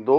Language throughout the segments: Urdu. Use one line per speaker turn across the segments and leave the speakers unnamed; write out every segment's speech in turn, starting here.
2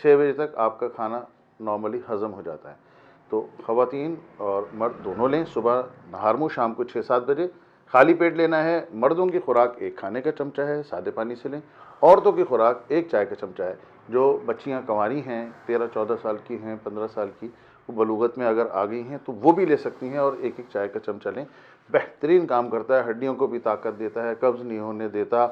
6 بجے تک آپ کا کھانا نارملی ہضم ہو جاتا ہے. تو خواتین اور مرد دونوں لیں. صبح نہار منہ، شام کو 6-7 بجے خالی پیٹ لینا ہے. مردوں کی خوراک 1 کھانے کا چمچہ ہے، سادے پانی سے لیں. عورتوں کی خوراک 1 چائے کا چمچہ ہے. جو بچیاں کنواری ہیں، 13-14 سال کی ہیں، 15 سال کی، وہ بلوغت میں اگر آ گئی ہیں تو وہ بھی لے سکتی ہیں اور 1 چائے کا چمچہ لیں. بہترین کام کرتا ہے، ہڈیوں کو بھی طاقت دیتا ہے، قبض نہیں ہونے دیتا،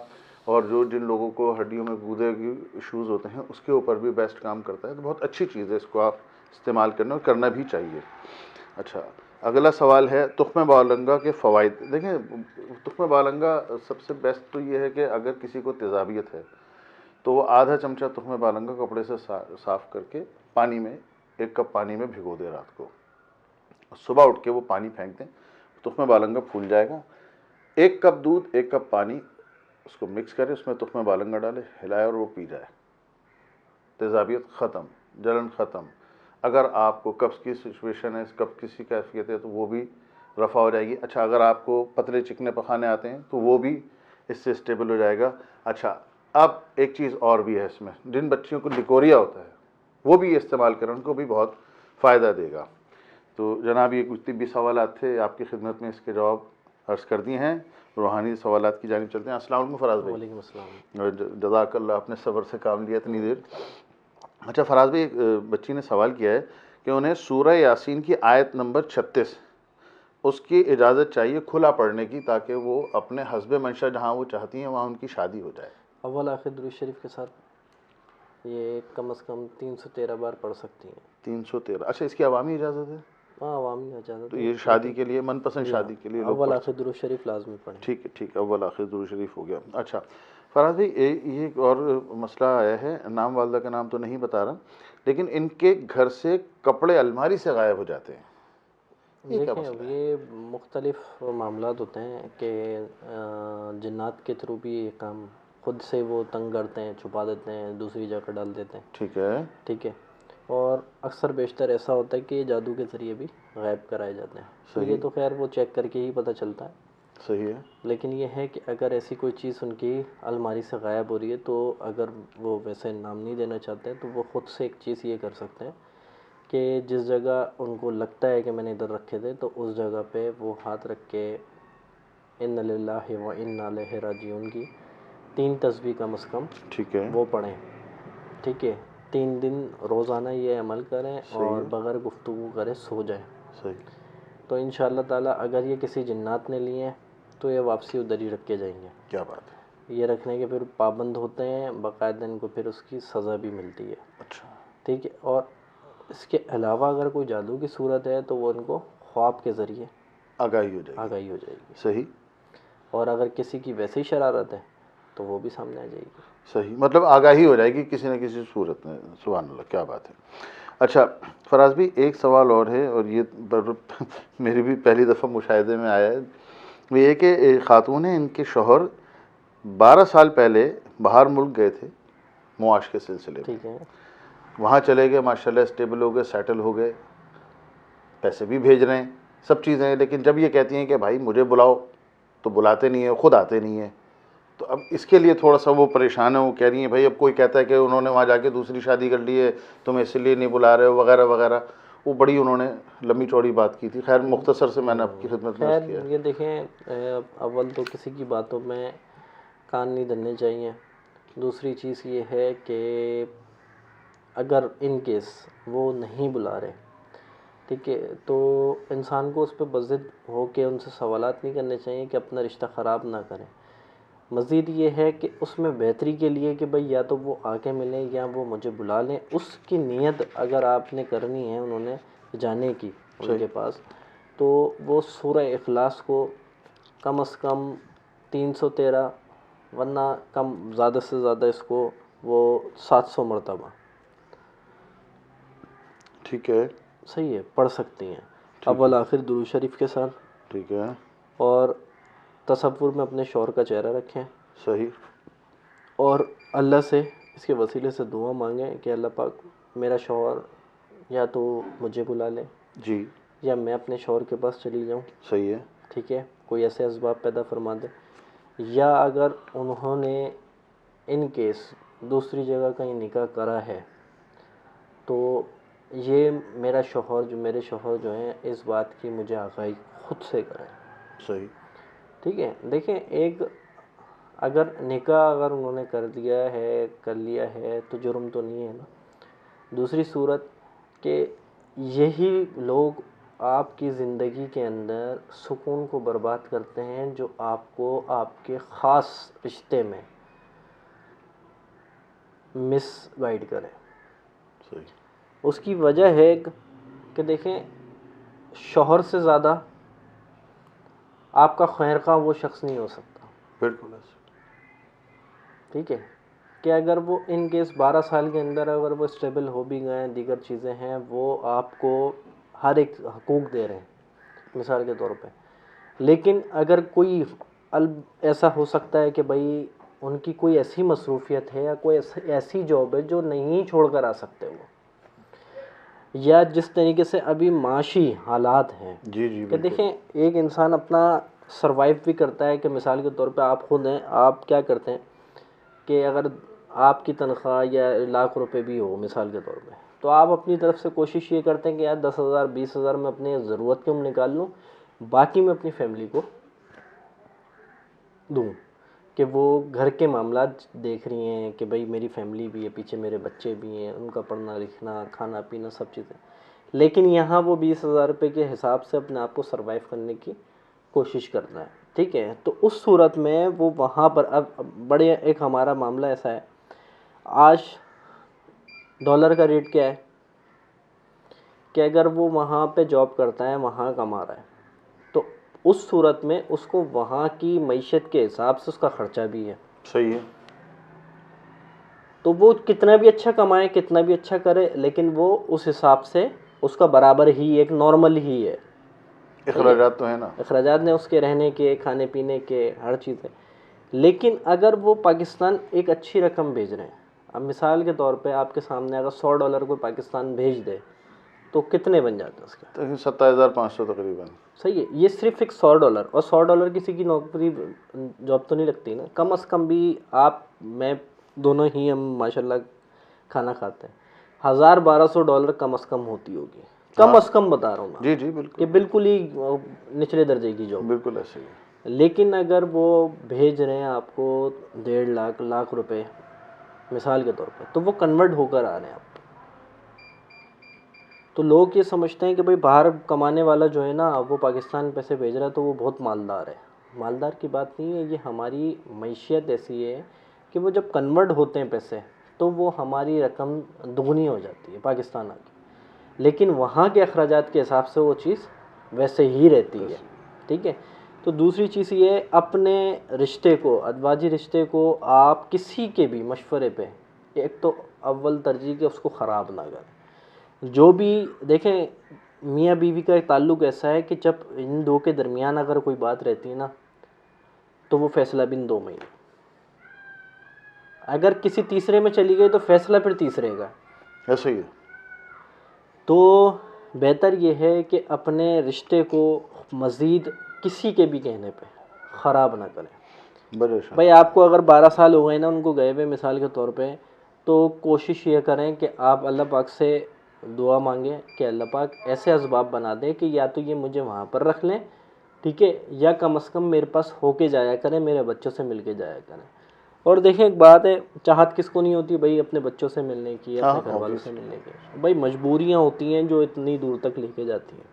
اور جن لوگوں کو ہڈیوں میں گودے کی ایشوز ہوتے ہیں اس کے اوپر بھی بیسٹ کام کرتا ہے. تو بہت اچھی چیز ہے، اس کو آپ استعمال کرنا اور کرنا بھی چاہیے. اچھا، اگلا سوال ہے تخمِ بالنگا کے فوائد. دیکھیں، تخمِ بالنگا سب سے بیسٹ تو یہ ہے کہ اگر کسی کو تیزابیت ہے تو وہ آدھا چمچہ تخمِ بالنگا کپڑے سے صاف کر کے پانی میں 1 کپ پانی میں بھگو دے رات کو. صبح اٹھ کے وہ پانی پھینک دیں، تخمِ بالنگا پھول جائے گا. 1 کپ دودھ، 1 کپ پانی، اس کو مکس کرے، اس میں تخمِ بالنگا ڈالے، ہلائے اور وہ پی جائے. تیزابیت ختم، جلن ختم. اگر آپ کو قبض کی سچویشن ہے، قبض کی کیفیت ہے تو وہ بھی رفع ہو جائے گی. اچھا، اگر آپ کو پتلے چکنے پخانے آتے ہیں تو وہ بھی اس سے اسٹیبل ہو جائے گا. اچھا، اب ایک چیز اور بھی ہے اس میں، جن بچیوں کو لیکوریا ہوتا ہے وہ بھی استعمال کریں، ان کو بھی بہت فائدہ دے گا. تو جناب یہ کچھ طبی سوالات تھے آپ کی خدمت میں، اس کے جواب عرض کر دیے ہیں. روحانی سوالات کی جانب چلتے ہیں. السلام علیکم فراز بھائی.
وعلیکم السلام.
جزاک اللہ، آپ نے صبر سے کام لیا اتنی دیر. اچھا فراز بھائی، ایک بچی نے سوال کیا ہے کہ انہیں سورہ یاسین کی آیت نمبر 36 اس کی اجازت چاہیے کھلا پڑھنے کی، تاکہ وہ اپنے حسب منشا جہاں وہ چاہتی ہیں وہاں ان کی شادی ہو جائے.
اول آخر درود شریف کے ساتھ یہ کم از کم 313 بار پڑھ سکتی ہیں.
313. اچھا، اس کی عوامی اجازت ہے؟
ہاں، عوامی اجازت
تو
ہے.
یہ شادی کے لیے، من پسند شادی کے لیے لوگ
اول
پڑھ
آخر درود شریف لازمی پڑھیں.
ٹھیک ہے، ٹھیک ہے، اول آخر درود شریف ہو گیا. اچھا فراز بھائی، یہ ایک اور مسئلہ آیا ہے، نام والدہ کا نام تو نہیں بتا رہا، لیکن ان کے گھر سے کپڑے الماری سے غائب ہو جاتے ہیں. یہ کیا
دیکھیں، اب
مسئلہ ہے؟
یہ مختلف معاملات ہوتے ہیں کہ جنات کے تھرو بھی یہ کام خود سے وہ تنگ کرتے ہیں، چھپا دیتے ہیں، دوسری جگہ ڈال دیتے ہیں.
ٹھیک ہے.
ٹھیک ہے. اور اکثر بیشتر ایسا ہوتا ہے کہ یہ جادو کے ذریعے بھی غائب کرائے جاتے ہیں. تو یہ
صحیح.
تو خیر وہ چیک کر کے ہی پتہ چلتا ہے.
صحیح ہے.
لیکن یہ ہے کہ اگر ایسی کوئی چیز ان کی الماری سے غائب ہو رہی ہے تو اگر وہ ویسے نام نہیں دینا چاہتے ہیں تو وہ خود سے ایک چیز یہ کر سکتے ہیں کہ جس جگہ ان کو لگتا ہے کہ میں نے ادھر رکھے تھے تو اس جگہ پہ وہ ہاتھ رکھ کے ان للہ و انا الیہ راجعون کی 3 تسبیح کم از کم
ٹھیک ہے.
وہ پڑھیں. ٹھیک ہے. 3 دن روزانہ یہ عمل کریں
صحیح
اور
ہے.
بغیر گفتگو کرے سو جائیں.
صحیح.
تو انشاءاللہ تعالیٰ اگر یہ کسی جنات نے لیے ہیں تو یہ واپسی ادھر ہی رکھ کے جائیں گے.
کیا بات ہے.
یہ رکھنے کے پھر پابند ہوتے ہیں باقاعدہ، ان کو پھر اس کی سزا بھی ملتی ہے.
اچھا.
ٹھیک ہے. اور اس کے علاوہ اگر کوئی جادو کی صورت ہے تو وہ ان کو خواب کے ذریعے
آگاہی ہو جائے گی.
آگاہی ہو جائے گی.
صحیح.
اور اگر کسی کی ویسی شرارت ہے تو وہ بھی سامنے آ جائے گی.
صحیح، مطلب آگاہی ہو جائے گی کسی نہ کسی صورت میں. سبحان اللہ، کیا بات ہے. اچھا فراز بھی، ایک سوال اور ہے، اور یہ میری بھی پہلی دفعہ مشاہدے میں آیا ہے. وہ یہ کہ ایک خاتون ہیں، ان کے شوہر 12 سال پہلے باہر ملک گئے تھے معاش کے سلسلے میں.
ٹھیک ہے.
وہاں چلے گئے، ماشاءاللہ اسٹیبل ہو گئے، سیٹل ہو گئے، پیسے بھی بھیج رہے ہیں، سب چیزیں ہیں. لیکن جب یہ کہتی ہیں کہ بھائی مجھے بلاؤ تو بلاتے نہیں ہیں، خود آتے نہیں ہیں. تو اب اس کے لیے تھوڑا سا وہ پریشان ہے. وہ کہہ رہی ہیں بھائی اب کوئی کہتا ہے کہ انہوں نے وہاں جا کے دوسری شادی کر لی ہے، تم اس لیے نہیں بلا رہے ہو، وغیرہ وغیرہ. وہ بڑی انہوں نے لمبی چوڑی بات کی تھی. خیر مختصر سے میں نے آپ کی خدمت میں عرض
خیر
کیا.
یہ دیکھیں، اول تو کسی کی باتوں میں کان نہیں دھرنے چاہیے. دوسری چیز یہ ہے کہ اگر ان کیس وہ نہیں بلا رہے، ٹھیک ہے، تو انسان کو اس پہ بضد ہو کے ان سے سوالات نہیں کرنے چاہیے کہ اپنا رشتہ خراب نہ کریں. مزید یہ ہے کہ اس میں بہتری کے لیے کہ بھئی یا تو وہ آ کے ملیں یا وہ مجھے بلا لیں. اس کی نیت اگر آپ نے کرنی ہے انہوں نے جانے کی ان کے پاس، تو وہ سورہ اخلاص کو کم از کم 313، ورنہ کم زیادہ سے زیادہ اس کو وہ 700 مرتبہ.
ٹھیک ہے.
صحیح ہے، پڑھ سکتی ہیں اول آخر درود شریف کے ساتھ.
ٹھیک ہے.
اور تصور میں اپنے شوہر کا چہرہ رکھیں.
صحیح.
اور اللہ سے اس کے وسیلے سے دعا مانگیں کہ اللہ پاک میرا شوہر یا تو مجھے بلا لے،
جی.
یا میں اپنے شوہر کے پاس چلی جاؤں.
صحیح ہے.
ٹھیک ہے. کوئی ایسے اسباب پیدا فرما دے. یا اگر انہوں نے ان کیس دوسری جگہ کہیں نکاح کرا ہے تو یہ میرا شوہر جو میرے شوہر جو ہیں اس بات کی مجھے آگاہی خود سے کریں.
صحیح.
ٹھیک ہے. دیکھیں ایک اگر نکاح اگر انہوں نے کر لیا ہے تو جرم تو نہیں ہے نا. دوسری صورت کہ یہی لوگ آپ کی زندگی کے اندر سکون کو برباد کرتے ہیں جو آپ کو آپ کے خاص رشتے میں مس گائیڈ کریں.
صحیح.
اس کی وجہ ہے کہ دیکھیں شوہر سے زیادہ آپ کا خیر خواہ وہ شخص نہیں ہو سکتا.
بالکل ایسے.
ٹھیک ہے. کہ اگر وہ ان کیس 12 سال کے اندر اگر وہ اسٹیبل ہو بھی گئے دیگر چیزیں ہیں وہ آپ کو ہر ایک حقوق دے رہے ہیں مثال کے طور پہ. لیکن اگر کوئی ایسا ہو سکتا ہے کہ بھائی ان کی کوئی ایسی مصروفیت ہے یا کوئی ایسی جاب ہے جو نہیں چھوڑ کر آ سکتے وہ، یا جس طریقے سے ابھی معاشی حالات ہیں
جی جی
کہ
بالکل.
دیکھیں ایک انسان اپنا سروائیو بھی کرتا ہے. کہ مثال کے طور پہ آپ خود ہیں، آپ کیا کرتے ہیں کہ اگر آپ کی تنخواہ یا 1,00,000 روپے بھی ہو مثال کے طور پہ تو آپ اپنی طرف سے کوشش یہ کرتے ہیں کہ یار 10,000 20,000 میں اپنے ضرورت کے نکال لوں، باقی میں اپنی فیملی کو دوں کہ وہ گھر کے معاملات دیکھ رہی ہیں کہ بھائی میری فیملی بھی ہے، پیچھے میرے بچے بھی ہیں، ان کا پڑھنا لکھنا کھانا پینا سب چیزیں. لیکن یہاں وہ 20,000 روپے کے حساب سے اپنے آپ کو سروائیو کرنے کی کوشش کرتا ہے. ٹھیک ہے. تو اس صورت میں وہ وہاں پر اب بڑے ایک ہمارا معاملہ ایسا ہے، آج ڈالر کا ریٹ کیا ہے کہ اگر وہ وہاں پہ جاب کرتا ہے وہاں کما رہا ہے تو اس صورت میں اس کو وہاں کی معیشت کے حساب سے اس کا خرچہ بھی ہے.
صحیح ہے.
تو وہ کتنا بھی اچھا کمائے کتنا بھی اچھا کرے لیکن وہ اس حساب سے اس کا برابر ہی ایک نارمل ہی ہے.
اخراجات تو ہیں نا.
اخراجات نے اس کے رہنے کے کھانے پینے کے ہر چیز ہے. لیکن اگر وہ پاکستان ایک اچھی رقم بھیج رہے ہیں، اب مثال کے طور پہ آپ کے سامنے اگر $100 کو پاکستان بھیج دے تو کتنے بن جاتے ہیں اس کے؟
27,500 تقریباً.
صحیح ہے. یہ صرف ایک $100 اور $100 کسی کی نوکری جاب تو نہیں لگتی نا. کم از کم بھی آپ میں دونوں ہی ہم ماشاء اللہ کھانا کھاتے ہیں، $1,000-1,200 کم از کم ہوتی ہوگی. کم از کم بتا رہا ہوں میں
جی جی
کہ
بالکل.
بالکل ہی نچلے درجے کی جاب.
بالکل ایسے ہی.
لیکن اگر وہ بھیج رہے ہیں آپ کو 1.5 لاکھ روپے مثال کے طور پہ تو وہ کنورٹ ہو کر آ رہے ہیں آپ. تو لوگ یہ سمجھتے ہیں کہ بھائی باہر کمانے والا جو ہے نا وہ پاکستان پیسے بھیج رہا ہے تو وہ بہت مالدار ہے. مالدار کی بات نہیں ہے. یہ ہماری معیشت ایسی ہے کہ وہ جب کنورٹ ہوتے ہیں پیسے تو وہ ہماری رقم دگنی ہو جاتی ہے پاکستان آ کے. لیکن وہاں کے اخراجات کے حساب سے وہ چیز ویسے ہی رہتی ہے. ٹھیک ہے. تو دوسری چیز یہ ہے اپنے رشتے کو ازدواجی رشتے کو آپ کسی کے بھی مشورے پہ ایک تو اول ترجیح کہ اس کو خراب نہ کریں. جو بھی دیکھیں میاں بیوی کا ایک تعلق ایسا ہے کہ جب ان دو کے درمیان اگر کوئی بات رہتی ہے نا تو وہ فیصلہ بھی ان دو میں ہی. اگر کسی تیسرے میں چلی گئی تو فیصلہ پھر تیسرے کا.
ایسے ہی ہے.
تو بہتر یہ ہے کہ اپنے رشتے کو مزید کسی کے بھی کہنے پہ خراب نہ کریں. بھائی آپ کو اگر 12 سال ہو گئے نا ان کو گئے ہوئے مثال کے طور پہ تو کوشش یہ کریں کہ آپ اللہ پاک سے دعا مانگیں کہ اللہ پاک ایسے اسباب بنا دے کہ یا تو یہ مجھے وہاں پر رکھ لیں، ٹھیک ہے، یا کم از کم میرے پاس ہو کے جایا کریں، میرے بچوں سے مل کے جایا کریں. اور دیکھیں ایک بات ہے، چاہت کس کو نہیں ہوتی بھائی اپنے بچوں سے ملنے کی، اپنے گھر والوں سے ملنے کی. بھائی مجبوریاں ہوتی ہیں جو اتنی دور تک لے کے جاتی ہیں.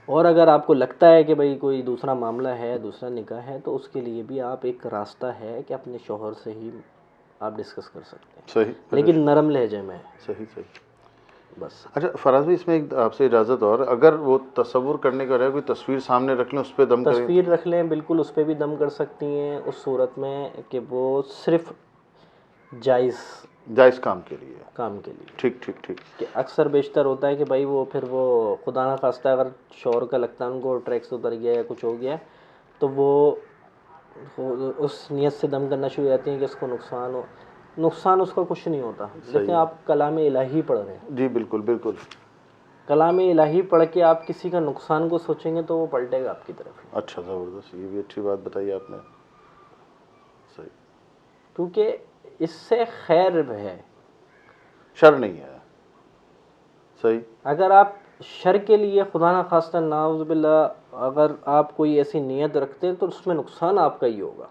اور اگر آپ کو لگتا ہے کہ بھائی کوئی دوسرا معاملہ ہے دوسرا نکاح ہے تو اس کے لیے بھی آپ ایک راستہ ہے کہ اپنے شوہر سے ہی آپ ڈسکس کر سکتے ہیں.
صحیح.
لیکن نرم لہجے میں.
صحیح صحیح.
بس.
اچھا فراز بھائی اس میں ایک آپ سے اجازت اور، اگر وہ تصور کرنے کا رہے کوئی تصویر سامنے رکھ لیں اس پہ دم کریں؟
تصویر رکھ لیں بالکل، اس پہ بھی دم کر سکتی ہیں اس صورت میں کہ وہ صرف
جائز کام کے لیے.
کام کے لیے.
ٹھیک ٹھیک ٹھیک.
کہ اکثر بیشتر ہوتا ہے کہ بھائی وہ پھر وہ خدا نہ خواستہ اگر شوہر کا لگتا ہے ان کو ٹریکس اتر گیا یا کچھ ہو گیا تو وہ اس نیت سے دم کرنا شروع ہو جاتی ہیں کہ اس کو نقصان ہو. نقصان اس کا کچھ نہیں ہوتا. لیکن آپ کلام الہی پڑھ رہے ہیں.
جی بالکل بالکل.
کلام الہی پڑھ کے آپ کسی کا نقصان کو سوچیں گے تو وہ پلٹے گا آپ کی طرف.
اچھا زبردست. یہ بھی اچھی بات بتائی آپ نے. صحیح.
کیونکہ اس سے خیر ہے.
شر نہیں ہے. صحیح.
اگر آپ شر کے لیے خدا نہ خواستہ نعوذ باللہ اگر آپ کوئی ایسی نیت رکھتے ہیں تو اس میں نقصان آپ کا ہی ہوگا.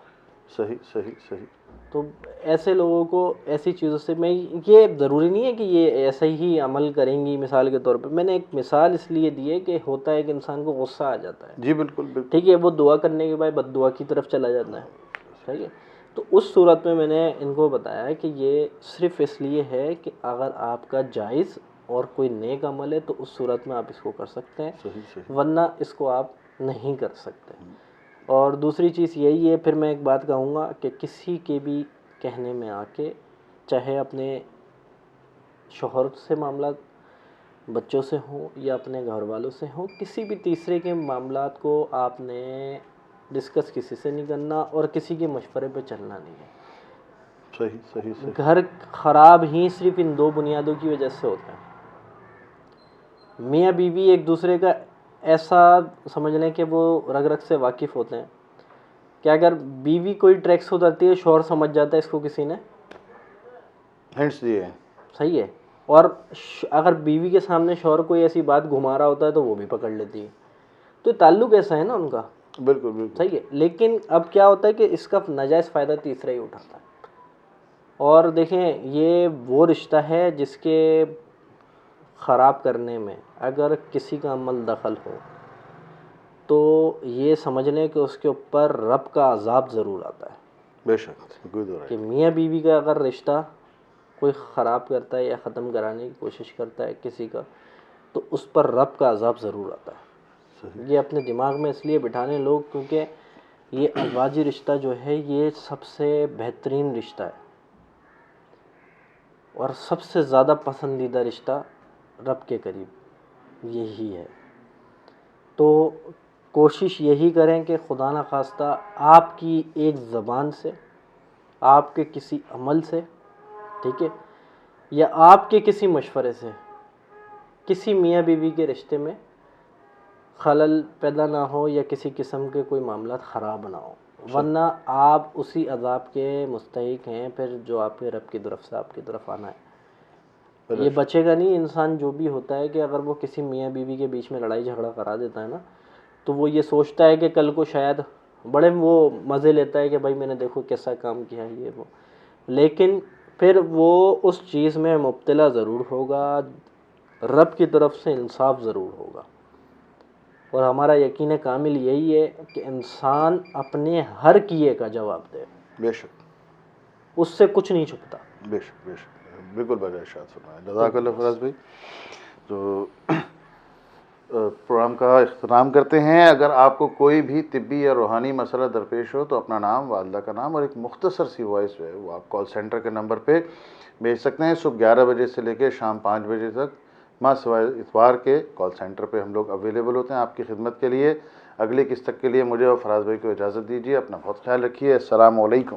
صحیح صحیح صحیح.
تو ایسے لوگوں کو ایسی چیزوں سے میں یہ ضروری نہیں ہے کہ یہ ایسا ہی عمل کریں گی. مثال کے طور پہ میں نے ایک مثال اس لیے دی ہے کہ ہوتا ہے کہ انسان کو غصہ آ جاتا ہے,
جی بالکل بالکل.
ٹھیک ہے, وہ دعا کرنے کے بعد بد دعا کی طرف چلا جاتا ہے, ٹھیک ہے. تو اس صورت میں نے ان کو بتایا کہ یہ صرف اس لیے ہے کہ اگر آپ کا جائز اور کوئی نیک عمل ہے تو اس صورت میں آپ اس کو کر سکتے ہیں,
صحیح صحیح.
ورنہ اس کو آپ نہیں کر سکتے. اور دوسری چیز یہی ہے, پھر میں ایک بات کہوں گا کہ کسی کے بھی کہنے میں آ کے, چاہے اپنے شوہر سے معاملات بچوں سے ہوں یا اپنے گھر والوں سے ہوں, کسی بھی تیسرے کے معاملات کو آپ نے ڈسکس کسی سے نہیں کرنا اور کسی کے مشورے پہ چلنا نہیں ہے.
صحیح صحیح صحیح.
گھر خراب ہی صرف ان دو بنیادوں کی وجہ سے ہوتا ہے. میاں بیوی ایک دوسرے کا ایسا سمجھ لیں کہ وہ رگ رگ سے واقف ہوتے ہیں کہ اگر بیوی کوئی ٹریکس اترتی ہے شوہر سمجھ جاتا ہے اس کو کسی نے
ہنٹس دیے ہیں.
صحیح ہے, اور اگر بیوی کے سامنے شوہر کوئی ایسی بات گھما رہا ہوتا ہے تو وہ بھی پکڑ لیتی ہے. تو تعلق ایسا ہے نا ان کا.
بالکل بالکل.
صحیح ہے, لیکن اب کیا ہوتا ہے کہ اس کا ناجائز فائدہ تیسرا ہی اٹھاتا ہے. اور دیکھیں یہ وہ رشتہ ہے جس کے خراب کرنے میں اگر کسی کا عمل دخل ہو تو یہ سمجھ لیں کہ اس کے اوپر رب کا عذاب ضرور آتا ہے.
بے شک, کوئی دو رائے.
کہ میاں بیوی کا اگر رشتہ کوئی خراب کرتا ہے یا ختم کرانے کی کوشش کرتا ہے کسی کا تو اس پر رب کا عذاب ضرور آتا ہے. یہ اپنے دماغ میں اس لیے بٹھانے لوگ, کیونکہ یہ ازواجی رشتہ جو ہے یہ سب سے بہترین رشتہ ہے اور سب سے زیادہ پسندیدہ رشتہ رب کے قریب یہی ہے. تو کوشش یہی کریں کہ خدا نہ خواستہ آپ کی ایک زبان سے, آپ کے کسی عمل سے, ٹھیک ہے, یا آپ کے کسی مشورے سے کسی میاں بیوی کے رشتے میں خلل پیدا نہ ہو یا کسی قسم کے کوئی معاملات خراب نہ ہو, ورنہ آپ اسی عذاب کے مستحق ہیں پھر جو آپ کے رب کی طرف سے آپ کی طرف آنا ہے. یہ بچے گا نہیں. انسان جو بھی ہوتا ہے کہ اگر وہ کسی میاں بیوی کے بیچ میں لڑائی جھگڑا کرا دیتا ہے نا تو وہ یہ سوچتا ہے کہ کل کو شاید بڑے وہ مزے لیتا ہے کہ بھائی میں نے دیکھو کیسا کام کیا یہ وہ, لیکن پھر وہ اس چیز میں مبتلا ضرور ہوگا, رب کی طرف سے انصاف ضرور ہوگا. اور ہمارا یقین کامل یہی ہے کہ انسان اپنے ہر کیے کا جواب دے.
بے شک,
اس سے کچھ نہیں چھپتا.
بے شک بے شک, بالکل بجائے ارشاد فرمایا. جزاک اللہ فراز بھائی. تو پروگرام کا اختتام کرتے ہیں. اگر آپ کو کوئی بھی طبی یا روحانی مسئلہ درپیش ہو تو اپنا نام, والدہ کا نام اور ایک مختصر سی وائس جو ہے وہ آپ کال سینٹر کے نمبر پہ بھیج سکتے ہیں. صبح 11 بجے سے لے کے شام 5 بجے تک ماہ سوائے اتوار کے کال سینٹر پہ ہم لوگ اویلیبل ہوتے ہیں آپ کی خدمت کے لیے. اگلی قسط تک کے لیے مجھے اور فراز بھائی کو اجازت دیجیے. اپنا بہت خیال رکھیے. السلام علیکم.